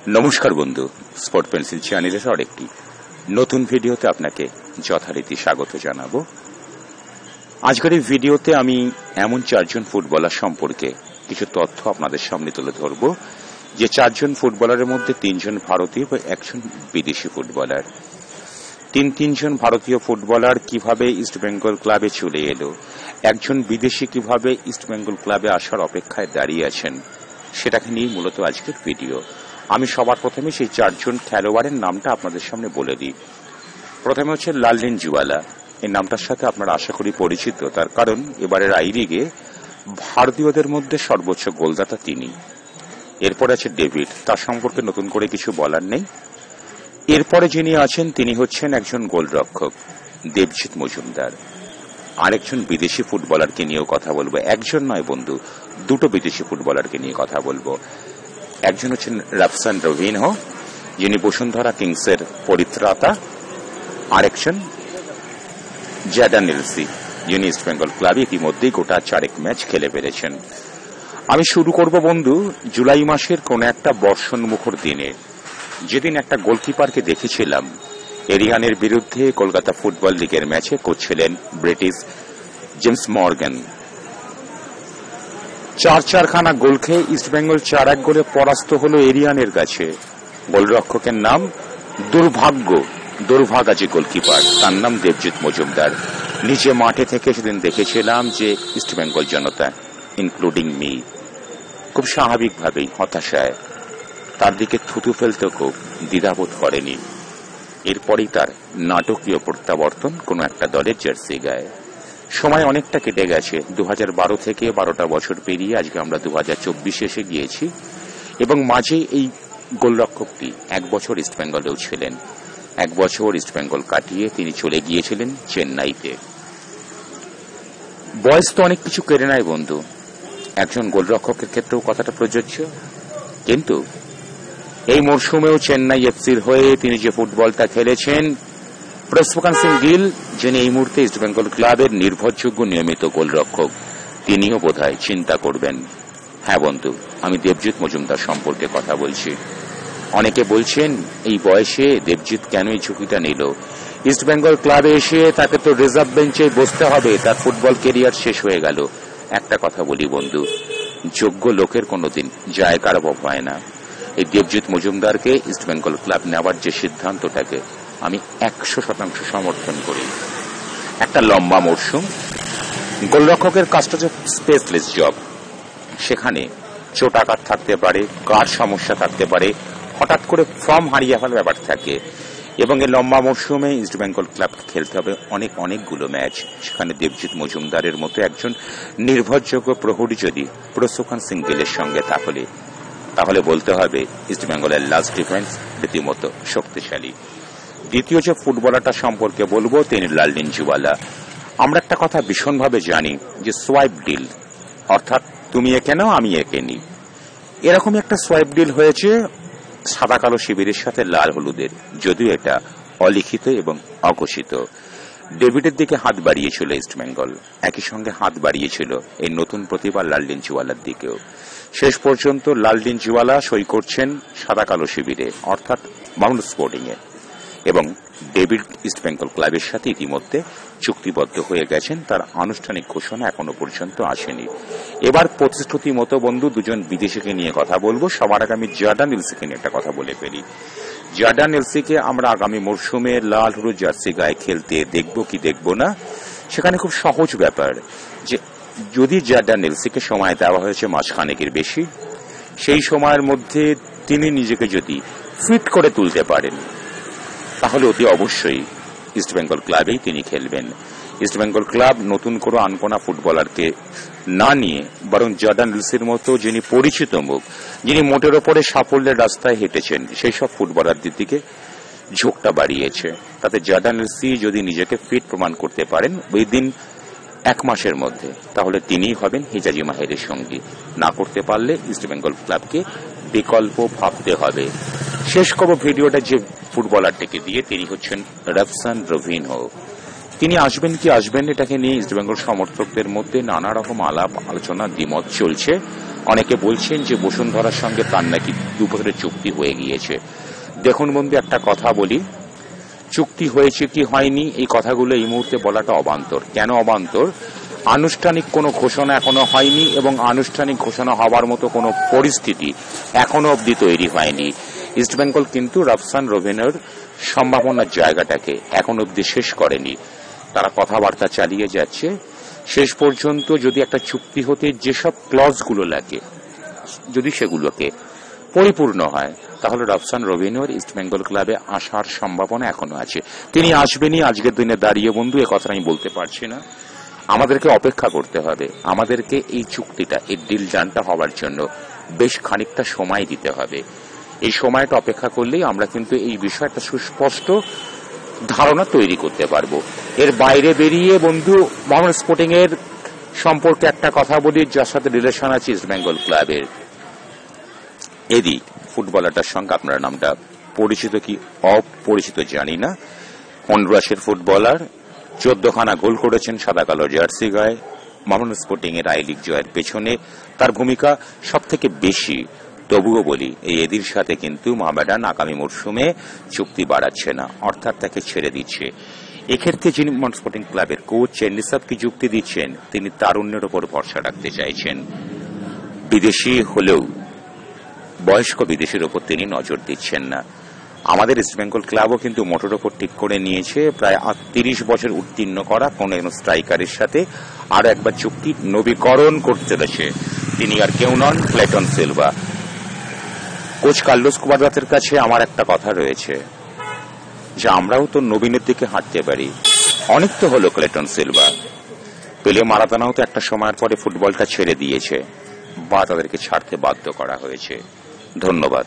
নমস্কার বন্ধু, sport pencil চ্যানেলের আরেকটি নতুন ভিডিওতে আপনাকে যথারীতি স্বাগত জানাবো। আজকের এই ভিডিওতে আমি এমন চারজন ফুটবলার সম্পর্কে কিছু তথ্য আপনাদের সামনে তুলে ধরব, যে চারজন ফুটবলারের মধ্যে তিনজন ভারতীয় ও একজন বিদেশি ফুটবলার। তিনজন ভারতীয় ফুটবলার কিভাবে ইস্টবেঙ্গল ক্লাবে চলে এলো, একজন বিদেশি কিভাবে ইস্টবেঙ্গল ক্লাবে আসার অপেক্ষায় দাঁড়িয়ে আছেন, সেটাকে নিয়ে মূলত আজকের ভিডিও। আমি সবার প্রথমে সেই চারজন খেলোয়াড়ের নামটা আপনাদের সামনে বলে দিই। প্রথমে হচ্ছে লাললিনজুয়ালা। এই নামটার সাথে আপনারা আশা করি পরিচিত, তার কারণ এবারের আই লিগে ভারতীয়দের মধ্যে সর্বোচ্চ গোলদাতা তিনি। এরপরে আছে ডেভিড, তার সম্পর্কে নতুন করে কিছু বলার নেই। এরপরে যিনি আছেন তিনি হচ্ছেন একজন গোলরক্ষক, দেবজিৎ মজুমদার। আরেকজন বিদেশি ফুটবলারকে নিয়েও কথা বলবো, একজন নয় বন্ধু, দুটো বিদেশি ফুটবলারকে নিয়ে কথা বলবো। একজন হচ্ছেন রাফসান রবিনহো, যিনি বসুন্ধরা কিংসের পরিত্রাতা। আরেকজন জ্যাডান এলসি, যিনি ইস্টবেঙ্গল ক্লাবে ইতিমধ্যেই গোটা 4 ম্যাচ খেলে ফেলেছেন। আমি শুরু করব বন্ধু জুলাই মাসের কোন একটা বর্ষণমুখর দিনে, যেদিন একটা গোলকিপারকে দেখেছিলাম এরিয়ানের বিরুদ্ধে কলকাতা ফুটবল লিগের ম্যাচে করছিলেন ব্রিটিশ জেমস মর্গান। 4-4খানা গোল খেয়ে ইস্টবেঙ্গল 4-1 গোলে পরাস্ত হল এরিয়ানের কাছে। গোলরক্ষকের নাম দুর্ভাগা যে গোলকিপার, তার নাম দেবজিৎ মজুমদার। নিচে মাঠে থেকে সেদিন দেখেছিলাম যে ইস্টবেঙ্গল জনতা, ইনক্লুডিং মি, খুব স্বাভাবিকভাবেই হতাশায় তার দিকে থুতু ফেলতে খুব দ্বিধাবোধ করেনি। এরপরেই তার নাটকীয় প্রত্যাবর্তন কোন একটা দলের জার্সি গায়ে। সময় অনেকটা কেটে গেছে, 2012 থেকে 12টা বছর পেরিয়ে আজকে আমরা 2024 এসে গিয়েছি, এবং মাঝে এই গোলরক্ষকটি 1 বছর ইস্টবেঙ্গলেও ছিলেন। 1 বছর ইস্টবেঙ্গল কাটিয়ে তিনি চলে গিয়েছিলেন চেন্নাইতে। বয়স তো অনেক কিছু কেড়ে নেয় বন্ধু, একজন গোলরক্ষকের ক্ষেত্রেও কথাটা প্রযোজ্য। কিন্তু এই মরশুমেও চেন্নাই এফসির হয়ে তিনি যে ফুটবলটা খেলেছেন, প্রস্পকান সিং গিল, যিনি এই মুহূর্তে ইস্টবেঙ্গল ক্লাবের নির্ভরযোগ্য নিয়মিত গোলরক্ষক, তিনিও বোধহয় চিন্তা করবেন। হ্যাঁ বন্ধু, আমি দেবজিৎ মজুমদার সম্পর্কে কথা বলছি। অনেকে বলছেন এই বয়সে দেবজিৎ কেন এই ঝুঁকিটা নিল, ইস্টবেঙ্গল ক্লাবে এসে তাকে তো রিজার্ভ বেঞ্চে বসতে হবে, তার ফুটবল কেরিয়ার শেষ হয়ে গেল। একটা কথা বলি বন্ধু, যোগ্য লোকের কোনোদিন জায়গার অভাব হয় না। এই দেবজিৎ মজুমদারকে ইস্টবেঙ্গল ক্লাব নেওয়ার যে সিদ্ধান্তটাকে আমি 100% সমর্থন করি। একটা লম্বা মরশুম, গোলরক্ষকের কাজটা হচ্ছে স্পেসলেস জব। সেখানে চোটাঘাত থাকতে পারে, কার সমস্যা থাকতে পারে, হঠাৎ করে ফর্ম হারিয়ে ফেলার ব্যাপার থাকে, এবং এই লম্বা মরশুমে ইস্টবেঙ্গল ক্লাব খেলতে হবে অনেকগুলো ম্যাচ। সেখানে দেবজিৎ মজুমদারের মতো একজন নির্ভরযোগ্য প্রহরী যদি প্রস্পকান সিং গিলের সঙ্গে তাহলে বলতে হবে ইস্টবেঙ্গলের লাস্ট ডিফেন্স রীতিমতো শক্তিশালী। দ্বিতীয় যে ফুটবলারটা সম্পর্কে বলবো তিনি লাললিনজুয়ালা। আমরা একটা কথা ভীষণভাবে জানি যে সোয়াইপ ডিল, অর্থাৎ তুমি একে নাও আমি একে নিই, এরকমই একটা সোয়াইপ ডিল হয়েছে সাদা কালো শিবিরের সাথে লাল হলুদের, যদিও এটা অলিখিত এবং অঘোষিত। ডেভিডের দিকে হাত বাড়িয়েছিল ইস্টবেঙ্গল, একই সঙ্গে হাত বাড়িয়েছিল এই নতুন প্রতিভা লাললিনজুয়ালার দিকেও। শেষ পর্যন্ত লাললিনজুয়ালা সই করছেন সাদা কালো শিবিরে, অর্থাৎ মাউন্ট স্পোর্টিং এ, এবং ডেভিড ইস্টবেঙ্গল ক্লাবের সাথে ইতিমধ্যে চুক্তিবদ্ধ হয়ে গেছেন। তার আনুষ্ঠানিক ঘোষণা এখনো পর্যন্ত আসেনি। এবার প্রতিশ্রুতি মতো বন্ধু দুজন বিদেশিকে নিয়ে কথা বলবো। সবার আগে আমি জ্যাডান এলসিকে নিয়ে একটা কথা বলে ফেলি। জ্যাডান এলসিকে আমরা আগামী মরশুমে লাল হলুদ জার্সি গায়ে খেলতে দেখব কি দেখব না, সেখানে খুব সহজ ব্যাপার যে যদি জ্যাডান এলসিকে সময় দেওয়া হয়েছে মাসখানেকের বেশি, সেই সময়ের মধ্যে তিনি নিজেকে যদি ফিট করে তুলতে পারেন, তাহলে অতি অবশ্যই ইস্টবেঙ্গল ক্লাবেই তিনি খেলবেন। ইস্টবেঙ্গল ক্লাব নতুন করে আনকোনা ফুটবলারকে না নিয়ে বরং জ্যাডান এলসির মতো যিনি পরিচিত মুখ, যিনি মোটের ওপরে সাফল্যের রাস্তায় হেঁটেছেন, সেই সব ফুটবলারদের দিকে ঝোঁকটা বাড়িয়েছে। তাতে জ্যাডান এলসি যদি নিজেকে ফিট প্রমাণ করতে পারেন উইদিন 1 মাসের মধ্যে, তাহলে তিনিই হবেন হিজাজি মাহেরের সঙ্গী। না করতে পারলে ইস্টবেঙ্গল ক্লাবকে বিকল্প ভাবতে হবে। শেষ করব ভিডিওটা যে ফুটবলারটিকে দিয়ে, তিনি হচ্ছেন রাফসান রবিনহো। তিনি আসবেন কি আসবেন এটাকে নিয়ে ইস্টবেঙ্গল সমর্থকদের মধ্যে নানা রকম আলাপ আলোচনা দ্বিমত চলছে। অনেকে বলছেন যে বসুন্ধরার সঙ্গে তার নাকি 2 বছরের চুক্তি হয়ে গিয়েছে। দেখুন বন্ধু, একটা কথা বলি, চুক্তি হয়েছে কি হয়নি এই কথাগুলো এই মুহূর্তে বলাটা অবান্তর। কেন অবান্তর? আনুষ্ঠানিক কোনো ঘোষণা এখনো হয়নি এবং আনুষ্ঠানিক ঘোষণা হওয়ার মতো কোনো পরিস্থিতি এখনো অবধি তৈরি হয়নি। ইস্টবেঙ্গল কিন্তু রাফসান রবিনের সম্ভাবনার জায়গাটাকে এখন অবধি শেষ করেনি। তারা কথাবার্তা চালিয়ে যাচ্ছে। শেষ পর্যন্ত যদি একটা চুক্তি হতে যেসব ক্লজগুলো লাগে, যদি সেগুলোকে পরিপূর্ণ হয়, তাহলে রাফসান রবিনের ইস্টবেঙ্গল ক্লাবে আসার সম্ভাবনা এখনো আছে। তিনি আসবেনই আজকের দিনে দাঁড়িয়ে বন্ধু, এ কথা আমি বলতে পারছি না। আমাদেরকে অপেক্ষা করতে হবে। আমাদেরকে এই চুক্তিটা, এই ডিল ডানটা হওয়ার জন্য বেশ খানিকটা সময় দিতে হবে। এই সময়টা অপেক্ষা করলেই আমরা কিন্তু এই বিষয়টা সুস্পষ্ট ধারণা তৈরি করতে পারবো। এর বাইরে বেরিয়ে বন্ধু, মোহামেডান স্পোর্টিং এর সম্পর্কে একটা কথা বলি, যার সাথে রিলেশন আছে ইস্টবেঙ্গল ক্লাবের। এদি ফুটবলারটার সঙ্গে আপনার নামটা পরিচিত কি অপরিচিত জানি না। হন্ডুরাসের ফুটবলার, 14খানা গোল করেছেন সাদা কালো জার্সি গায়ে। মোহামেডান স্পোর্টিং এর আই লিগ জয়ের পেছনে তার ভূমিকা সব থেকে বেশি। তবুও বলি, এই এদির সাথে কিন্তু মোহামেডান আগামী মরশুমে চুক্তি বাড়াচ্ছে না, অর্থাৎ তাকে ছেড়ে দিচ্ছে। এক্ষেত্রে যিনি মোহামেডান স্পোর্টিং ক্লাবের কোচ চেন্নিসাবকে যুক্তি দিচ্ছেন, তিনি তারুণ্যের উপর ভরসা রাখতে চাইছেন। বিদেশি হলেও বয়স্ক বিদেশির উপর তিনি নজর দিচ্ছেন না। আমাদের ইস্টবেঙ্গল ক্লাবও কিন্তু মোটর ওপর ঠিক করে নিয়েছে প্রায় 30 বছর উত্তীর্ণ করা কোন স্ট্রাইকারের সাথে আরো একবার চুক্তি নবীকরণ করতে চলেছে। তিনি আর কেউ নন, ক্লেটন সিলভা। কোচ কার্লোস কুবারদাতের কাছে আমার একটা কথা রয়েছে যে আমরাও তো নবীনের দিকে হাঁটতে পারি। অনেক তো হলো ক্লেটন সিলভা। পেলে মারাদোনাও তো একটা সময়ের পরে ফুটবলটা ছেড়ে দিয়েছে বা তাদেরকে ছাড়তে বাধ্য করা হয়েছে। ধন্যবাদ।